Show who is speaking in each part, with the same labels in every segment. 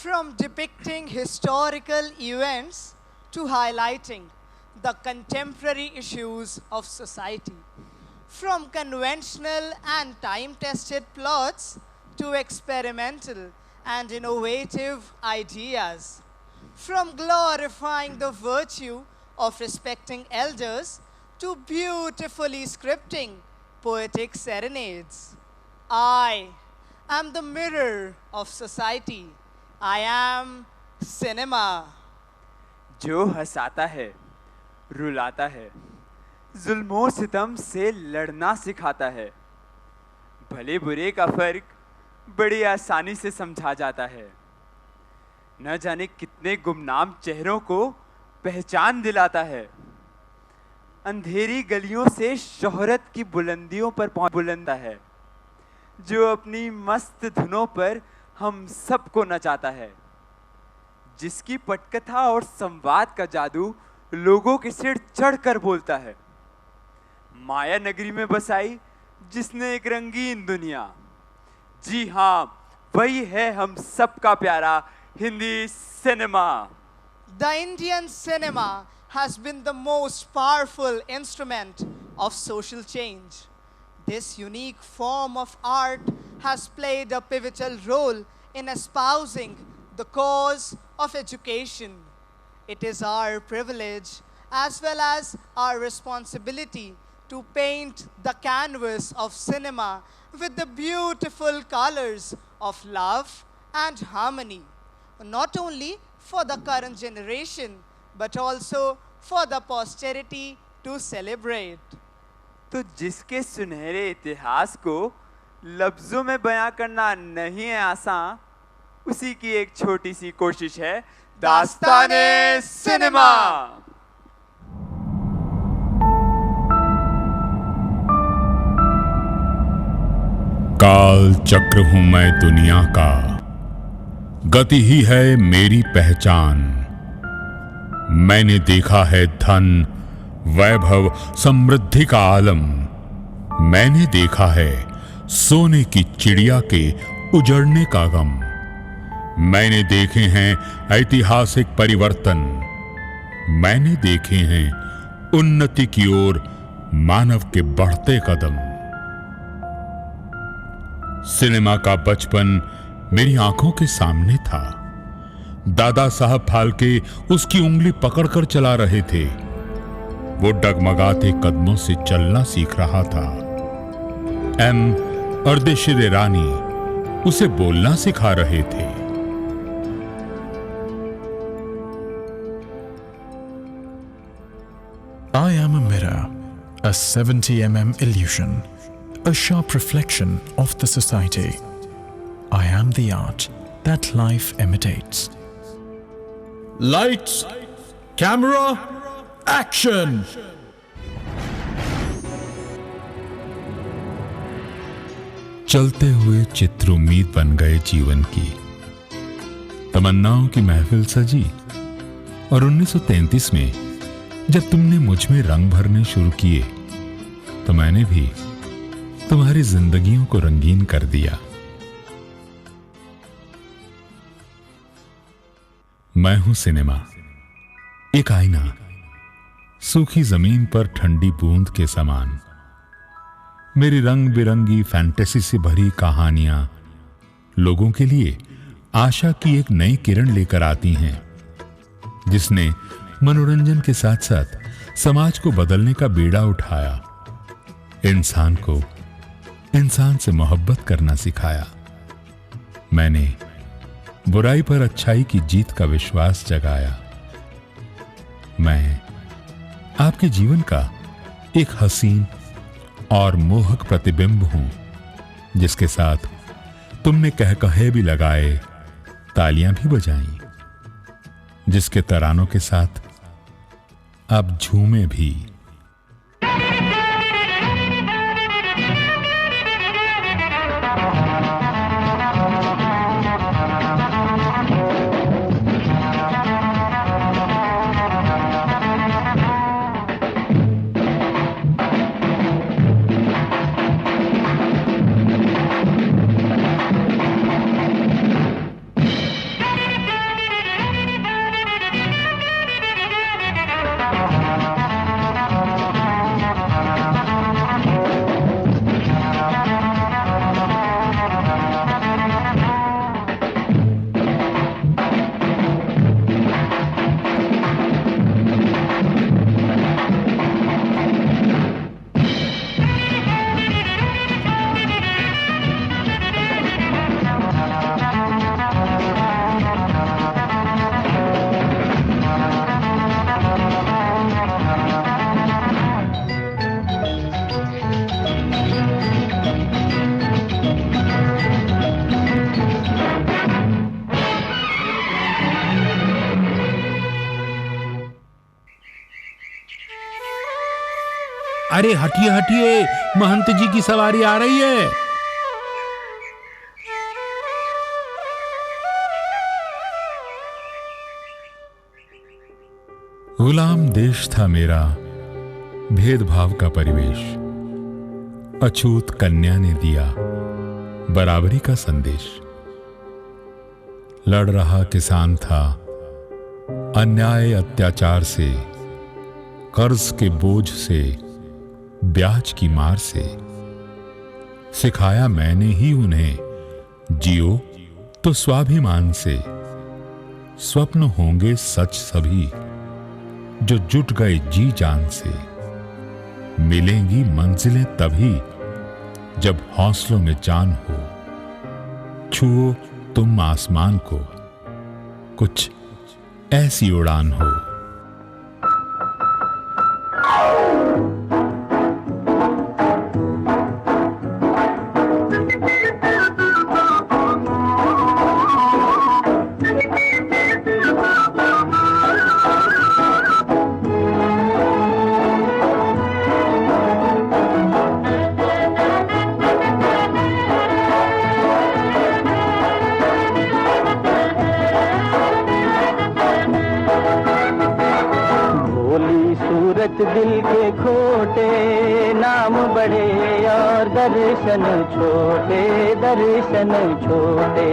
Speaker 1: From depicting historical events to highlighting the contemporary issues of society. From conventional and time-tested plots to experimental and innovative ideas. From glorifying the virtue of respecting elders to beautifully scripting poetic serenades. I am the mirror of society. I am cinema.
Speaker 2: जो हंसाता है, रुलाता है, जुल्मों सितम से लड़ना सिखाता है, भले बुरे का फर्क बड़ी आसानी से समझा जाता है, न जाने कितने गुमनाम चेहरों को पहचान दिलाता है, अंधेरी गलियों से शोहरत की बुलंदियों पर बुलंदा है, जो अपनी मस्त धुनों पर हम सबको नचाता है, जिसकी पटकथा और संवाद का जादू लोगों के सिर चढ़कर बोलता है, माया नगरी में बसाई जिसने एक रंगीन दुनिया। जी हाँ, वही है हम सबका प्यारा Hindi cinema.
Speaker 1: The Indian cinema has been the most powerful instrument of social change. This unique form of art has played a pivotal role in espousing the cause of education. It is our privilege as well as our responsibility to paint the canvas of cinema with the beautiful colors of love and harmony, not only for the current generation, but also for the posterity to celebrate.
Speaker 2: तो जिसके सुनहरे इतिहास को लफ्जों में बयां करना नहीं है आसान, उसी की एक छोटी सी कोशिश है दास्ताने सिनेमा।
Speaker 3: काल चक्र हूं मैं दुनिया का, गति ही है मेरी पहचान। मैंने देखा है धन वैभव समृद्धि का आलम, मैंने देखा है सोने की चिड़िया के उजड़ने का गम, मैंने देखे हैं ऐतिहासिक परिवर्तन, मैंने देखे हैं उन्नति की ओर मानव के बढ़ते कदम। सिनेमा का बचपन मेरी आंखों के सामने था। दादा साहब फाल्के उसकी उंगली पकड़कर चला रहे थे। वो डगमगाते कदमों से चलना सीख रहा था। एम अर्देशिर रानी उसे बोलना सिखा रहे थे।
Speaker 4: I am a mirror, a 70 mm illusion, a sharp reflection of the society. I am the art that life imitates.
Speaker 5: Lights, camera, action!
Speaker 3: चलते हुए चित्र उम्मीद बन गए जीवन की। तमन्नाओं की महफिल सजी और 1933 में जब तुमने मुझ में रंग भरने शुरू किए तो मैंने भी तुम्हारी जिंदगियों को रंगीन कर दिया। मैं हूं सिनेमा, एक आईना, सूखी जमीन पर ठंडी बूंद के समान। मेरी रंग बिरंगी फैंटेसी से भरी कहानियां लोगों के लिए आशा की एक नई किरण लेकर आती हैं, जिसने मनोरंजन के साथ साथ समाज को बदलने का बीड़ा उठाया, इंसान को इंसान से मोहब्बत करना सिखाया। मैंने बुराई पर अच्छाई की जीत का विश्वास जगाया। मैं आपके जीवन का एक हसीन और मोहक प्रतिबिंब हूं, जिसके साथ तुमने कहकहे भी लगाए, तालियां भी बजाई, जिसके तरानों के साथ आप झूमे भी। अरे हटिए हटिए, महंत जी की सवारी आ रही है। गुलाम देश था मेरा, भेदभाव का परिवेश, अछूत कन्या ने दिया बराबरी का संदेश। लड़ रहा किसान था अन्याय अत्याचार से, कर्ज के बोझ से, ब्याज की मार से। सिखाया मैंने ही उन्हें, जियो तो स्वाभिमान से। स्वप्न होंगे सच सभी जो जुट गए जी जान से। मिलेंगी मंजिलें तभी जब हौसलों में जान हो। छुओ तुम आसमान को, कुछ ऐसी उड़ान हो।
Speaker 6: दिल के खोटे नाम बड़े और दर्शन छोटे, दर्शन छोटे।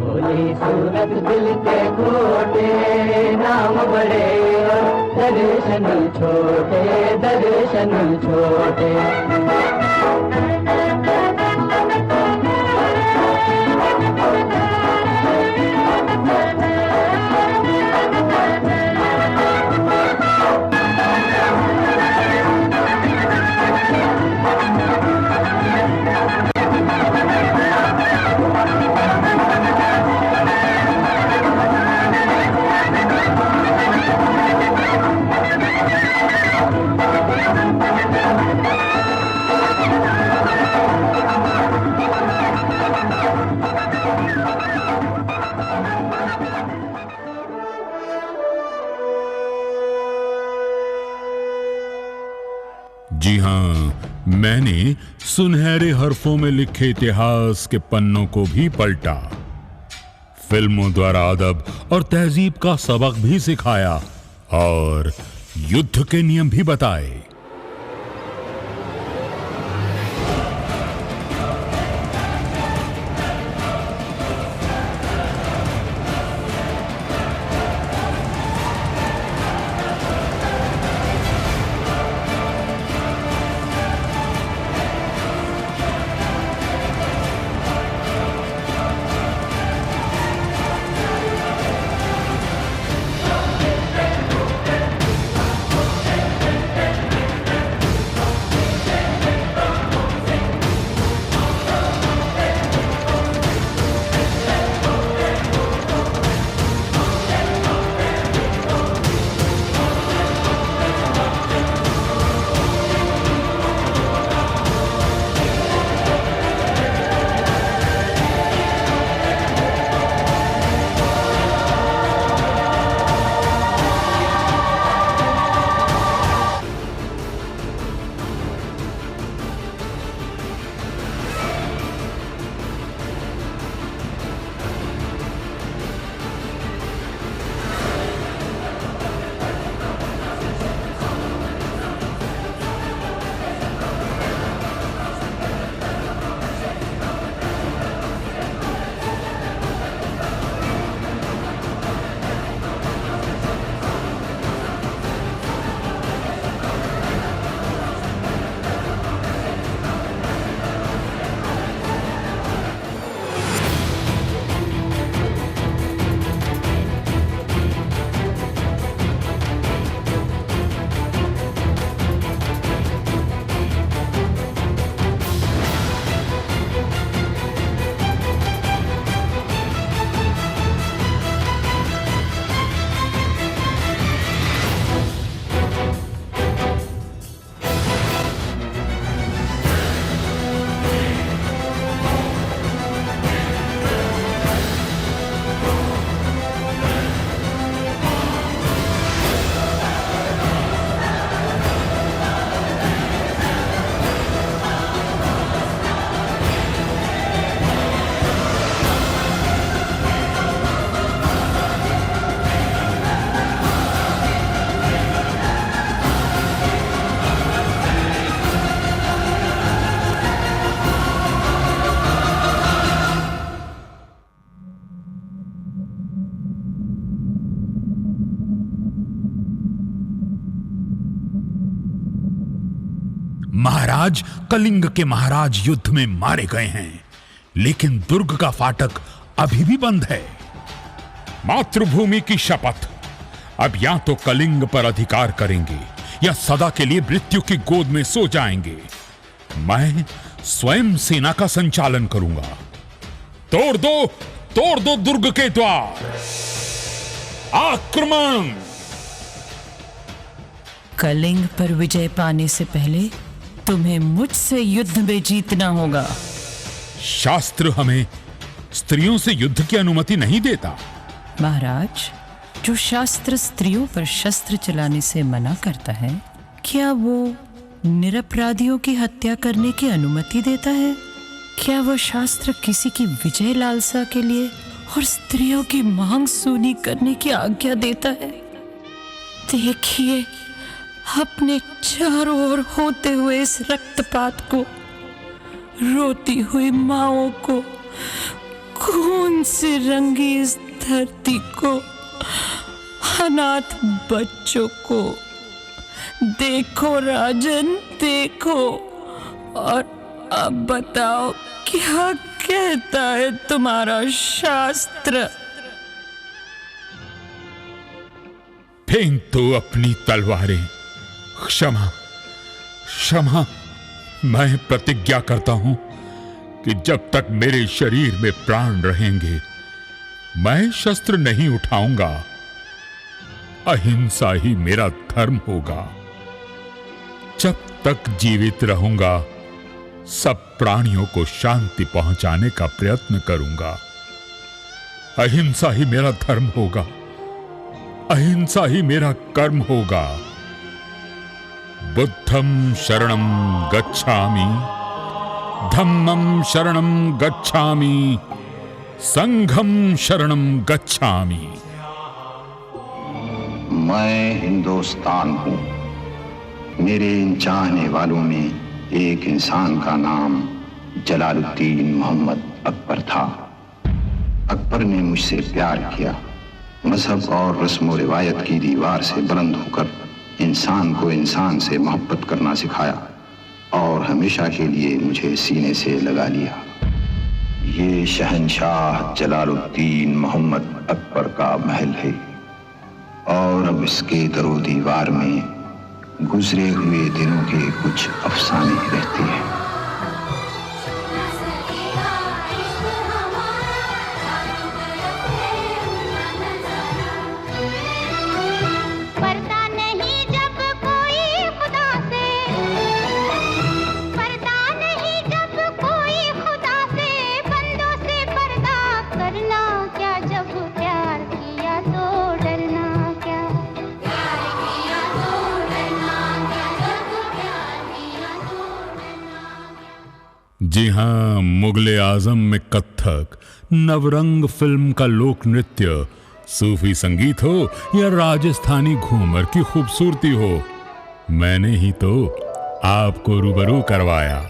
Speaker 6: भोली सूरत दिल के खोटे नाम बड़े और दर्शन छोटे, दर्शन छोटे। जी हां, मैंने सुनहरे हरफों में लिखे इतिहास के पन्नों को भी पलटा। फिल्मों द्वारा अदब और तहजीब का सबक भी सिखाया और युद्ध के नियम भी बताए।
Speaker 3: महाराज, कलिंग के महाराज युद्ध में मारे गए हैं, लेकिन दुर्ग का फाटक अभी भी बंद है। मातृभूमि की शपथ, अब या तो कलिंग पर अधिकार करेंगे या सदा के लिए मृत्यु की गोद में सो जाएंगे। मैं स्वयं सेना का संचालन करूंगा। तोड़ दो दुर्ग के द्वार। आक्रमण!
Speaker 7: कलिंग पर विजय पाने से पहले तुम्हें मुझसे युद्ध में जीतना होगा।
Speaker 3: शास्त्र हमें स्त्रियों से युद्ध की अनुमति नहीं देता।
Speaker 7: महाराज, जो शास्त्र स्त्रियों पर शस्त्र चलाने से मना करता है, क्या वो निरपराधियों की हत्या करने की अनुमति देता है? क्या वह शास्त्र किसी की विजय लालसा के लिए और स्त्रियों की मांग सूनी करने की आज्ञा देता है? देखिए, अपने चारों ओर होते हुए इस रक्तपात को, रोती हुई माओं को, खून से रंगी इस धरती को, अनाथ बच्चों को। देखो राजन, देखो, और अब बताओ क्या कहता है तुम्हारा शास्त्र?
Speaker 3: फेंक दो अपनी तलवारें। क्षमा, क्षमा। मैं प्रतिज्ञा करता हूं कि जब तक मेरे शरीर में प्राण रहेंगे, मैं शस्त्र नहीं उठाऊंगा। अहिंसा ही मेरा धर्म होगा। जब तक जीवित रहूंगा, सब प्राणियों को शांति पहुंचाने का प्रयत्न करूंगा। अहिंसा ही मेरा धर्म होगा। अहिंसा ही मेरा कर्म होगा। बुद्धं शरणं गच्छामि, धम्मं शरणं गच्छामि, संघं शरणं गच्छामि।
Speaker 8: मैं हिंदुस्तान हूँ। मेरे इन चाहने वालों में एक इंसान का नाम जलालुद्दीन मोहम्मद अकबर था। अकबर ने मुझसे प्यार किया। मजहब और रस्म व रिवायत की दीवार से बुलंद होकर इंसान को इंसान से मोहब्बत करना सिखाया और हमेशा के लिए मुझे सीने से लगा लिया। ये शहंशाह जलालुद्दीन मोहम्मद अकबर का महल है और अब इसके दरो दीवार में गुजरे हुए दिनों के कुछ अफसाने रहते हैं।
Speaker 3: जी हां, मुगले आजम में कत्थक, नवरंग फिल्म का लोक नृत्य, सूफी संगीत हो या राजस्थानी घूमर की खूबसूरती हो, मैंने ही तो आपको रूबरू करवाया।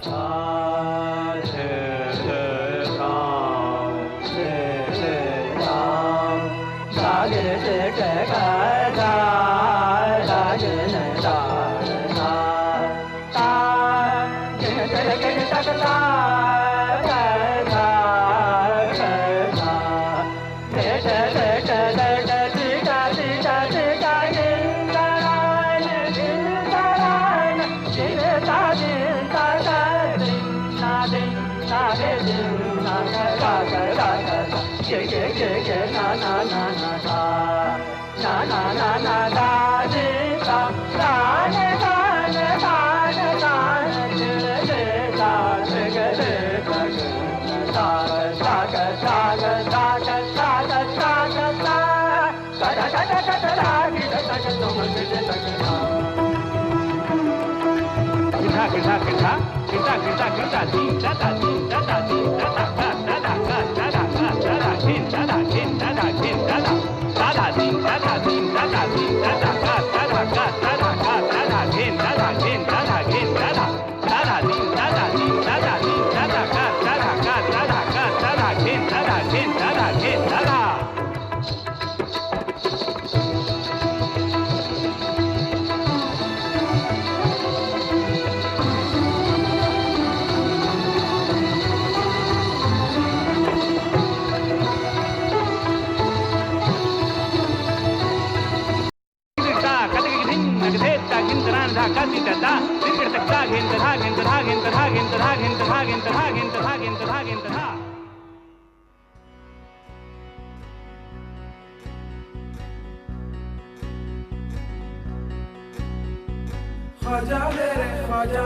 Speaker 9: ख्वाजा मेरे ख्वाजा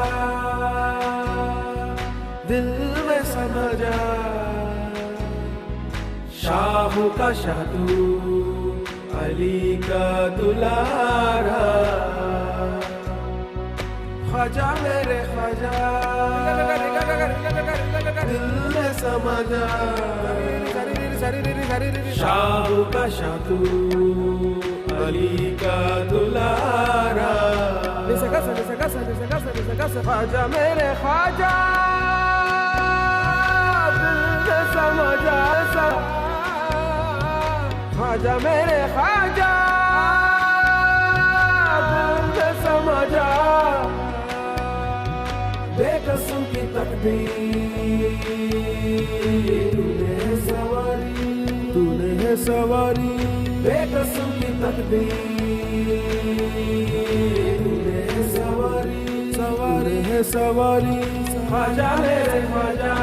Speaker 9: दिल में समा जा, शाह का शाह तू अली का दुलारा। ख्वाजा मेरे ख्वाजा दिल में समा जा, शाह का शाह तू अली का दुलारा। ख्वाजा मेरे ख्वाजा दिल में समा जा, ख्वाजा मेरे ख्वाजा दिल में समा जा। बेकसूं की तकदीर तूने है सवारी, तूने है सवारी। बेकसूं की तकदीर तूने है सवारी, सवारी है सवारी। ख्वाजा मेरे ख्वाजा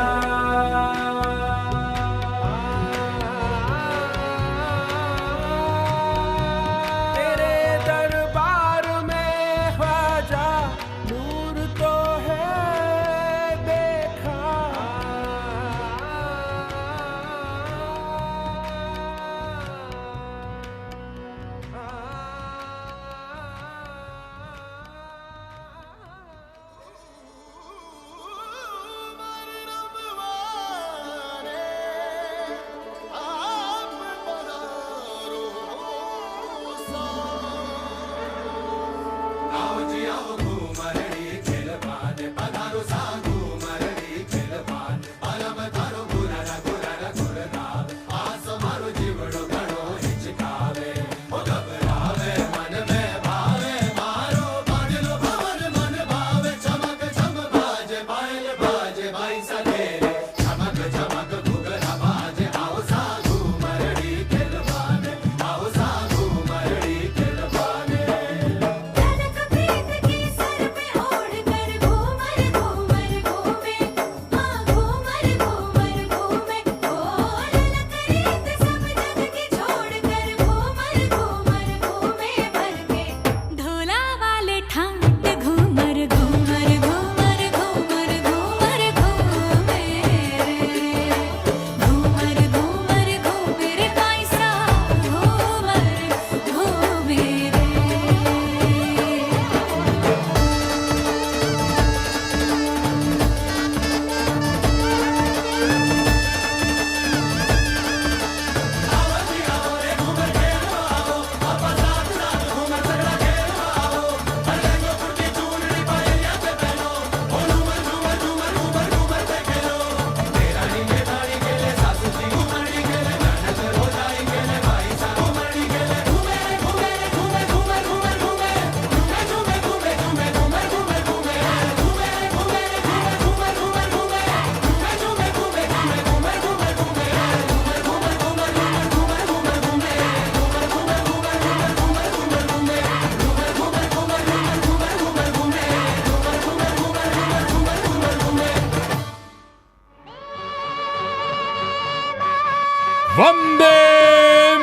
Speaker 6: वंदे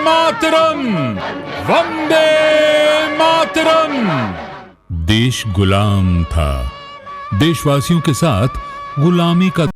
Speaker 6: मातरम, वंदे मातरम। देश गुलाम था, देशवासियों के साथ गुलामी का